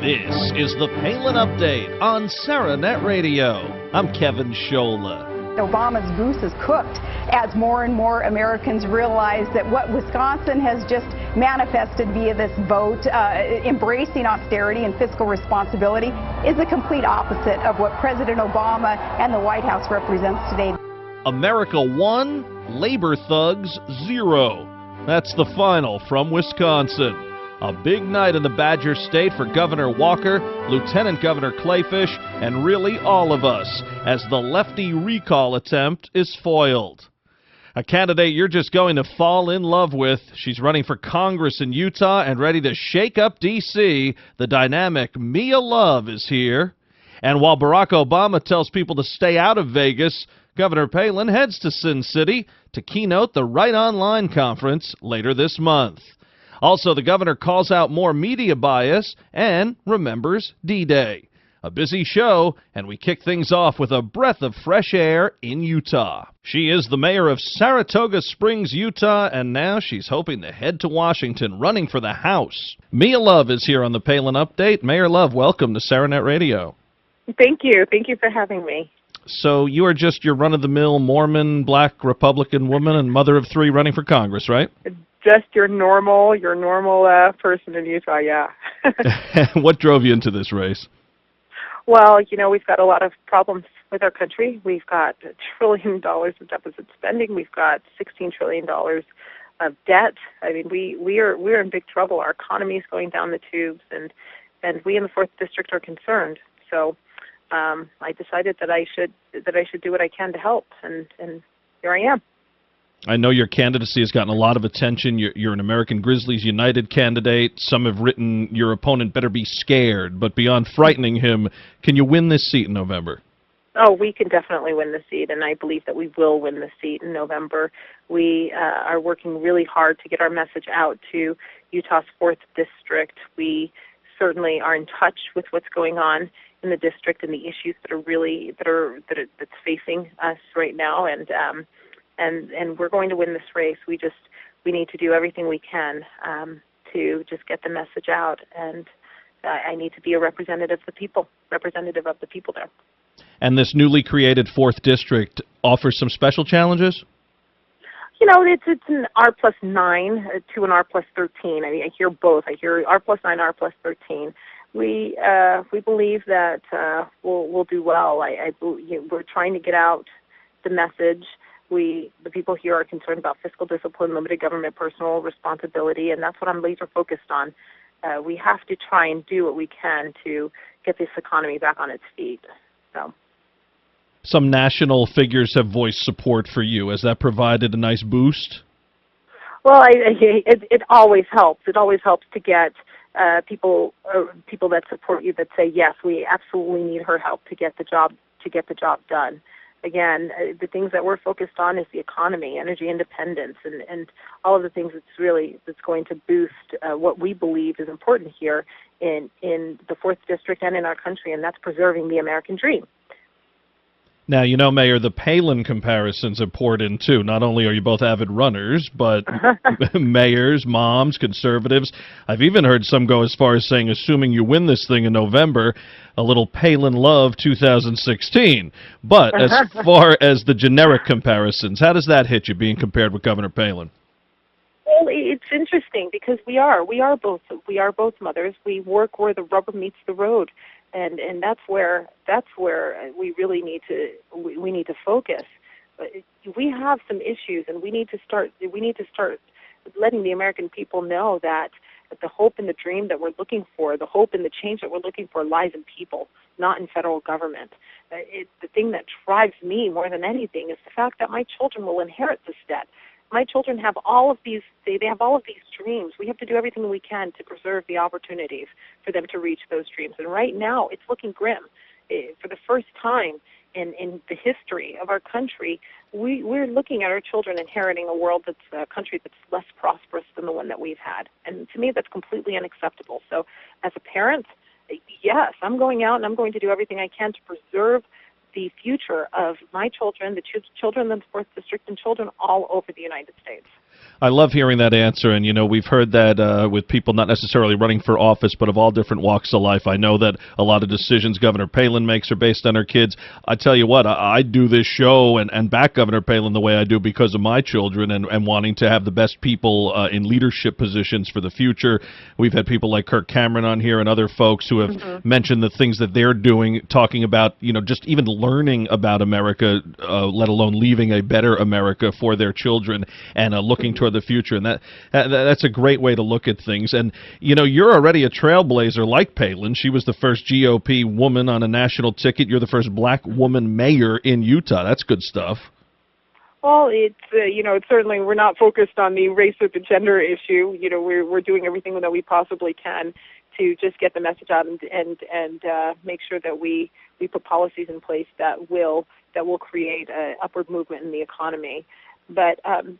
This is the Palin Update on Saranet Radio. I'm Kevin Scholla. Obama's goose is cooked as more and more Americans realize that what Wisconsin has just manifested via this vote, embracing austerity and fiscal responsibility, is the complete opposite of what President Obama and the White House represents today. America 1, labor thugs 0. That's the final from Wisconsin. A big night in the Badger State for Governor Walker, Lieutenant Governor Clayfish, and really all of us, as the lefty recall attempt is foiled. A candidate you're just going to fall in love with. She's running for Congress in Utah and ready to shake up D.C. The dynamic Mia Love is here. And while Barack Obama tells people to stay out of Vegas, Governor Palin heads to Sin City to keynote the Right Online conference later this month. Also, the governor calls out more media bias and remembers D-Day. A busy show, and we kick things off with a breath of fresh air in Utah. She is the mayor of Saratoga Springs, Utah, and now she's hoping to head to Washington, running for the House. Mia Love is here on the Palin Update. Mayor Love, welcome to Saranet Radio. Thank you. Thank you for having me. So you are just your run-of-the-mill Mormon, black Republican woman and mother of 3 running for Congress, right? Just your normal person in Utah, yeah. What drove you into this race? Well, you know, we've got a lot of problems with our country. We've got $1 trillion of deficit spending. We've got $16 trillion of debt. I mean, we're in big trouble. Our economy is going down the tubes, and we in the 4th District are concerned. So I decided that I should do what I can to help, and here I am. I know your candidacy has gotten a lot of attention. You're an American Grizzlies United candidate. Some have written your opponent better be scared. But beyond frightening him, can you win this seat in November? Oh, we can definitely win the seat, and I believe that we will win the seat in November. We are working really hard to get our message out to Utah's 4th District. We certainly are in touch with what's going on in the district and the issues that's facing us right now, and we're going to win this race. We need to do everything we can to just get the message out, and I need to be a representative of the people there. And this newly created 4th District offers some special challenges? You know, it's an R+9 to an R+13. I mean, I hear both. I hear R+9, R+13. We believe that we'll do well. We're trying to get out the message. The people here are concerned about fiscal discipline, limited government, personal responsibility, and that's what I'm laser focused on. We have to try and do what we can to get this economy back on its feet. So, some national figures have voiced support for you. Has that provided a nice boost? Well, it always helps. It always helps to get people that support you that say, yes, we absolutely need her help to get the job done. Again, the things that we're focused on is the economy, energy independence, and all of the things that's going to boost what we believe is important here in the 4th District and in our country, and that's preserving the American dream. Now, you know, Mayor, the Palin comparisons have poured in, too. Not only are you both avid runners, but mayors, moms, conservatives. I've even heard some go as far as saying, assuming you win this thing in November, a little Palin love 2016. But as far as the generic comparisons, how does that hit you, being compared with Governor Palin? Well, it's interesting because we are both mothers. We work where the rubber meets the road. And that's where we really need to focus. We have some issues, and we need to start letting the American people know that the hope and the dream that we're looking for, the hope and the change that we're looking for, lies in people, not in federal government. The thing that drives me more than anything is the fact that my children will inherit this debt. My children have all of these. They have all of these dreams. We have to do everything we can to preserve the opportunities for them to reach those dreams. And right now, it's looking grim. For the first time in the history of our country, we're looking at our children inheriting a country that's less prosperous than the one that we've had. And to me, that's completely unacceptable. So, as a parent, yes, I'm going out and I'm going to do everything I can to preserve the future of my children, the children in the 4th District, and children all over the United States. I love hearing that answer, and we've heard that with people not necessarily running for office, but of all different walks of life. I know that a lot of decisions Governor Palin makes are based on her kids. I tell you what, I do this show and back Governor Palin the way I do because of my children and wanting to have the best people in leadership positions for the future. We've had people like Kirk Cameron on here and other folks who have mentioned the things that they're doing, talking about just even learning about America, let alone leaving a better America for their children, and looking toward the future, and that's a great way to look at things. And you're already a trailblazer like Palin. She was the first GOP woman on a national ticket. You're the first black woman mayor in Utah. That's good stuff. Well, it's it's certainly, we're not focused on the race or the gender issue. We're doing everything that we possibly can to just get the message out and make sure that we put policies in place that will create an upward movement in the economy. But I'm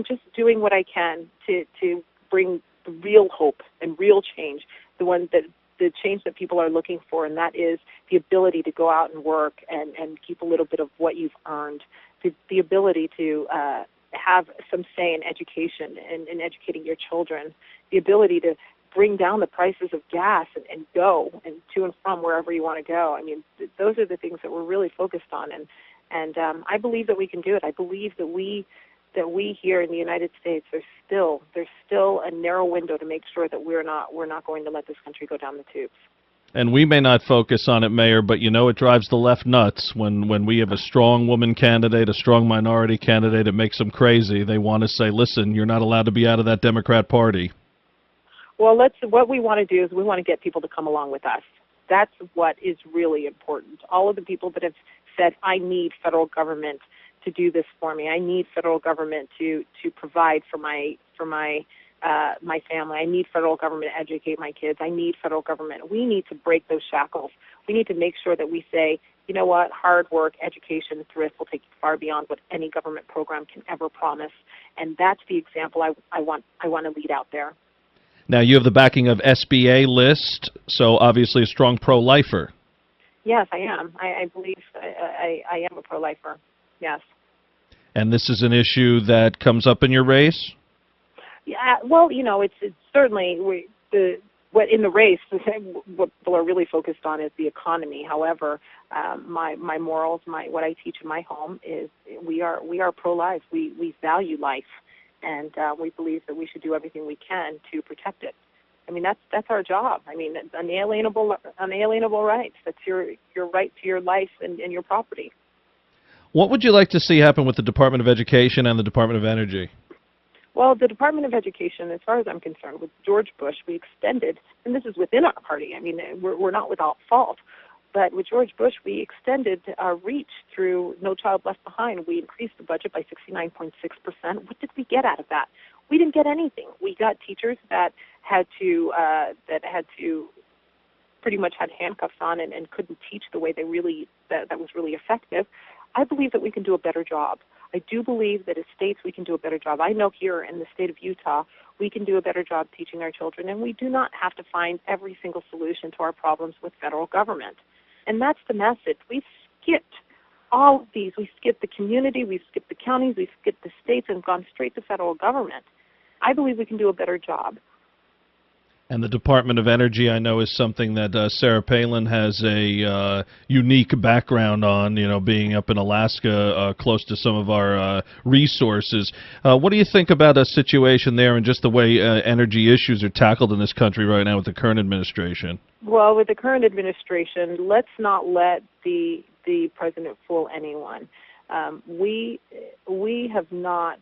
just doing what I can to bring real hope and real change, the change that people are looking for, and that is the ability to go out and work and keep a little bit of what you've earned, the ability to have some say in education and in educating your children, the ability to bring down the prices of gas and go and to and from wherever you want to go. I mean, those are the things that we're really focused on, and I believe that we can do it. I believe that we here in the United States, there's still a narrow window to make sure that we're not going to let this country go down the tubes. And we may not focus on it, Mayor, but it drives the left nuts when we have a strong woman candidate, a strong minority candidate. It makes them crazy. They want to say, listen, you're not allowed to be out of that Democrat Party. Well, what we want to do is we want to get people to come along with us. That's what is really important. All of the people that have said, I need federal government to do this for me. I need federal government to provide for my family. I need federal government to educate my kids. I need federal government. We need to break those shackles. We need to make sure that we say, you know what, hard work, education, thrift will take you far beyond what any government program can ever promise. And that's the example I want to lead out there. Now, you have the backing of SBA list, so obviously a strong pro-lifer. Yes, I am. I believe I am a pro-lifer. Yes. And this is an issue that comes up in your race? Yeah. Well, it's certainly what in the race. What people are really focused on is the economy. However, my morals, what I teach in my home is we are pro-life. We value life, and we believe that we should do everything we can to protect it. I mean, that's our job. I mean, unalienable rights. That's your right to your life and your property. What would you like to see happen with the Department of Education and the Department of Energy? Well, the Department of Education, as far as I'm concerned, with George Bush, we extended, and this is within our party. I mean, we're not without fault. But with George Bush, we extended our reach through No Child Left Behind. We increased the budget by 69.6%. What did we get out of that? We didn't get anything. We got teachers that had to pretty much had handcuffs on and couldn't teach the way that was really effective. I believe that we can do a better job. I do believe that as states we can do a better job. I know here in the state of Utah we can do a better job teaching our children, and we do not have to find every single solution to our problems with federal government. And that's the message. We've skipped all of these. We skipped the community, we've skipped the counties, we've skipped the states and gone straight to federal government. I believe we can do a better job. And the Department of Energy, I know, is something that Sarah Palin has a unique background on, being up in Alaska, close to some of our resources. What do you think about a situation there and just the way energy issues are tackled in this country right now with the current administration? Well, with the current administration, let's not let the president fool anyone. We have not,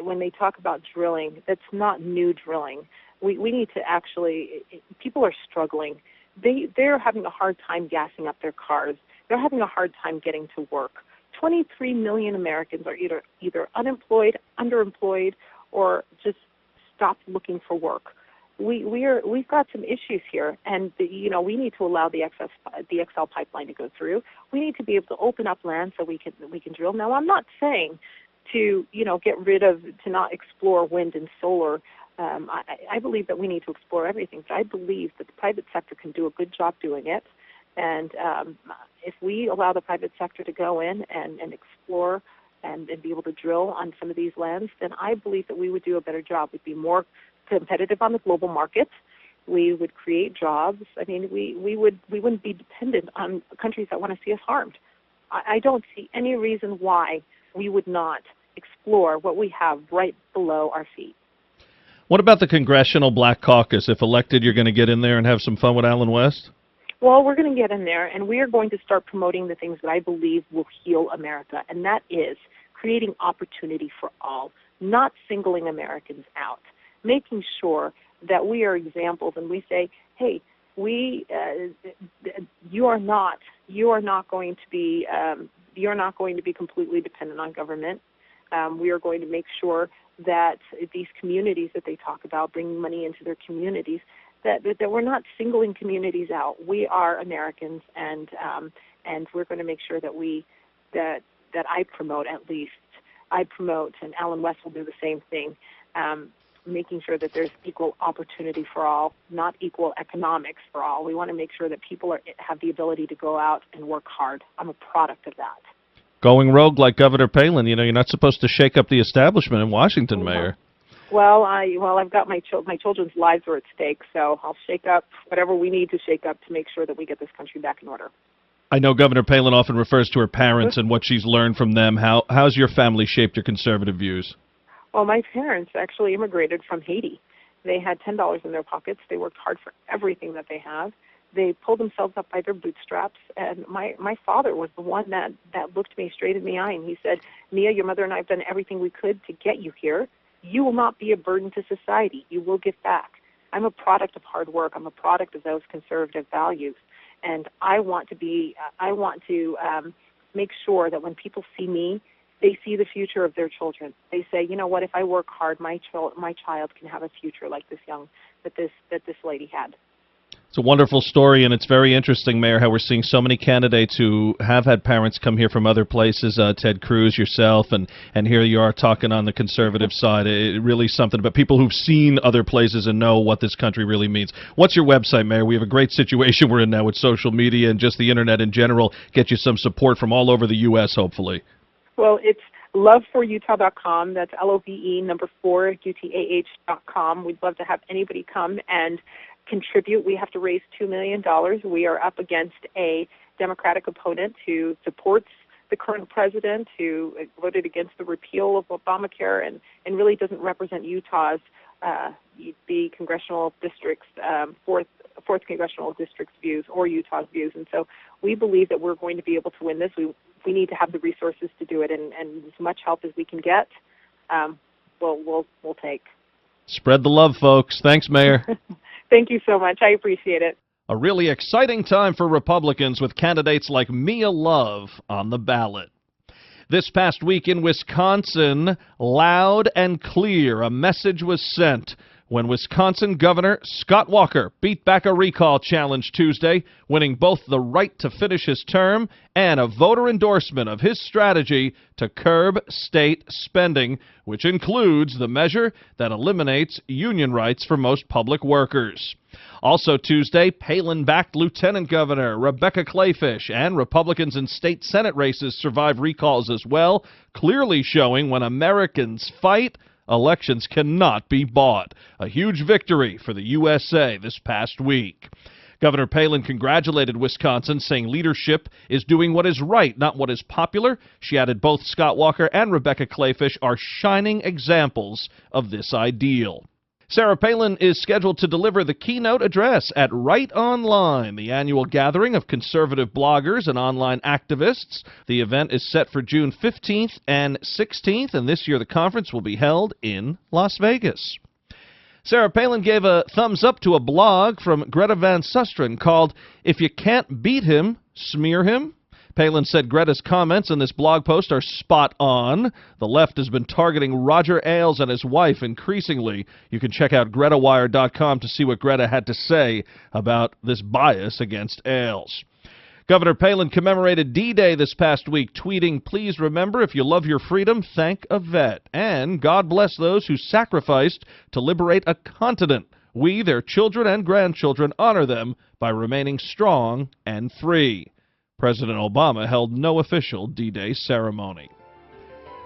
when they talk about drilling, that's not new drilling. We need to actually, people are struggling. They're having a hard time gassing up their cars. They're having a hard time getting to work. 23 million Americans are either unemployed, underemployed, or just stopped looking for work. We've got some issues here, and we need to allow the XL pipeline to go through. We need to be able to open up land so we can drill. Now, I'm not saying to to not explore wind and solar. I believe that we need to explore everything, but I believe that the private sector can do a good job doing it. And if we allow the private sector to go in and explore and be able to drill on some of these lands, then I believe that we would do a better job. We'd be more competitive on the global market. We would create jobs. I mean, we wouldn't be dependent on countries that want to see us harmed. I don't see any reason why we would not explore what we have right below our feet. What about the Congressional Black Caucus? If elected, you're going to get in there and have some fun with Alan West? Well, we're going to get in there, and we are going to start promoting the things that I believe will heal America, and that is creating opportunity for all, not singling Americans out, making sure that we are examples and we say, hey, you are not going to be completely dependent on government. We are going to make sure that these communities that they talk about, bringing money into their communities, that we're not singling communities out. We are Americans, and we're going to make sure that I promote, at least I promote, and Alan West will do the same thing. Making sure that there's equal opportunity for all, not equal economics for all. We want to make sure that people have the ability to go out and work hard. I'm a product of that. Going rogue like Governor Palin, you're not supposed to shake up the establishment in Washington, Mayor. Well, I've got my children's lives are at stake, so I'll shake up whatever we need to shake up to make sure that we get this country back in order. I know Governor Palin often refers to her parents and what she's learned from them. How's your family shaped your conservative views? Well, my parents actually immigrated from Haiti. They had $10 in their pockets. They worked hard for everything that they have. They pulled themselves up by their bootstraps, and my father was the one that looked me straight in the eye, and he said, Mia, your mother and I have done everything we could to get you here. You will not be a burden to society. You will give back. I'm a product of hard work. I'm a product of those conservative values, and I want to make sure that when people see me, they see the future of their children. They say, you know what, if I work hard, my child can have a future like that this lady had. It's a wonderful story, and it's very interesting, Mayor, how we're seeing so many candidates who have had parents come here from other places, Ted Cruz, yourself, and here you are talking on the conservative side. It really is something about people who've seen other places and know what this country really means. What's your website, Mayor? We have a great situation we're in now with social media and just the Internet in general. Get you some support from all over the U.S., hopefully. Well, it's loveforutah.com. That's LOVE4UTAH.com. We'd love to have anybody come and contribute. We have to raise $2 million. We are up against a Democratic opponent who supports the current president, who voted against the repeal of Obamacare and really doesn't represent Utah's, the congressional district's, fourth congressional district's views or Utah's views. And so we believe that we're going to be able to win this. We need to have the resources to do it, and as much help as we can get, we'll take. Spread the love, folks. Thanks, Mayor. Thank you so much. I appreciate it. A really exciting time for Republicans with candidates like Mia Love on the ballot. This past week in Wisconsin, loud and clear, a message was sent when Wisconsin Governor Scott Walker beat back a recall challenge Tuesday, winning both the right to finish his term and a voter endorsement of his strategy to curb state spending, which includes the measure that eliminates union rights for most public workers. Also Tuesday, Palin-backed Lieutenant Governor Rebecca Kleefisch and Republicans in state Senate races survived recalls as well, clearly showing when Americans fight, elections cannot be bought. A huge victory for the USA this past week. Governor Palin congratulated Wisconsin, saying leadership is doing what is right, not what is popular. She added both Scott Walker and Rebecca Kleefisch are shining examples of this ideal. Sarah Palin is scheduled to deliver the keynote address at Right Online, the annual gathering of conservative bloggers and online activists. The event is set for June 15th and 16th, and this year the conference will be held in Las Vegas. Sarah Palin gave a thumbs up to a blog from Greta Van Susteren called "If You Can't Beat Him, Smear Him." Palin said Greta's comments in this blog post are spot on. The left has been targeting Roger Ailes and his wife increasingly. You can check out GretaWire.com to see what Greta had to say about this bias against Ailes. Governor Palin commemorated D-Day this past week, tweeting, "Please remember, if you love your freedom, thank a vet. And God bless those who sacrificed to liberate a continent. We, their children and grandchildren, honor them by remaining strong and free." President Obama held no official D-Day ceremony.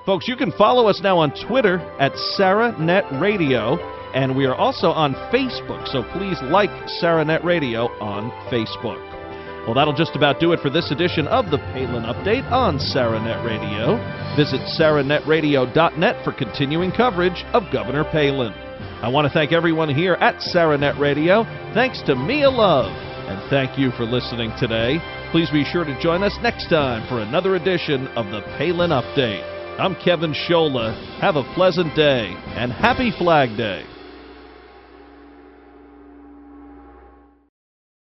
Folks, you can follow us now on Twitter at SarahNet Radio, and we are also on Facebook, so please like SarahNet Radio on Facebook. Well, that'll just about do it for this edition of the Palin Update on SarahNet Radio. Visit SarahNetRadio.net for continuing coverage of Governor Palin. I want to thank everyone here at SarahNet Radio. Thanks to Mia Love, and thank you for listening today. Please be sure to join us next time for another edition of the Palin Update. I'm Kevin Scholla. Have a pleasant day, and happy Flag Day.